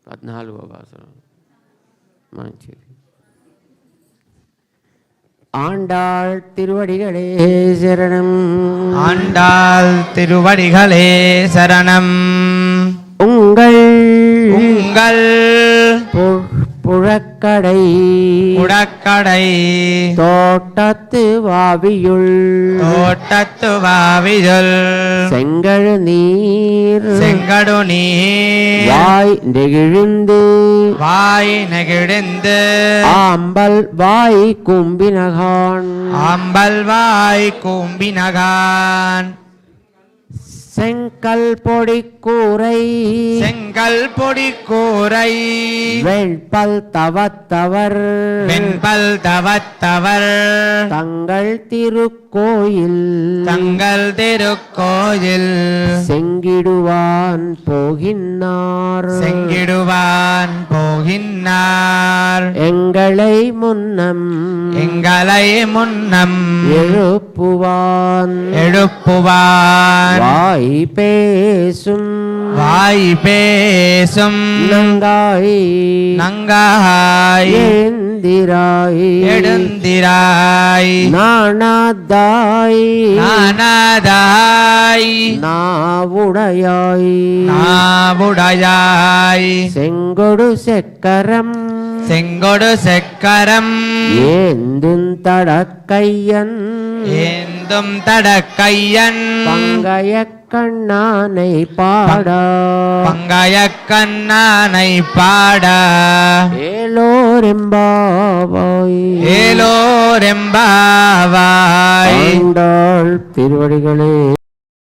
14 வாசனம். சரி. ஆண்டாள் திருவடிகளே சரணம். ஆண்டாள் திருவடிகளே சரணம். உங்கள் புழக்கடை தோட்டத்து வாவியுள் செங்கழு நீர் வாய் நெகிழ்ந்து ஆம்பல் வாய் கூம்பினகான் செங்கல் பொடி கூரை வெண்பல் தவத்தவர் தங்கள் திருக்கோயில் செங்கிடுவான் போகின்னார் எங்களை முன்னம் எழுப்புவான் வாய் பேசும் நங்காய் எழுந்திராய் நாணாதாய் நாவுடையாய் செங்கொடு செக்கரம் ஏந்தும் தடக்கையன் பங்கைய கண்ணானை பாட ஏலோரெம்பாவாய் ஆண்டாள் திருவடிகளே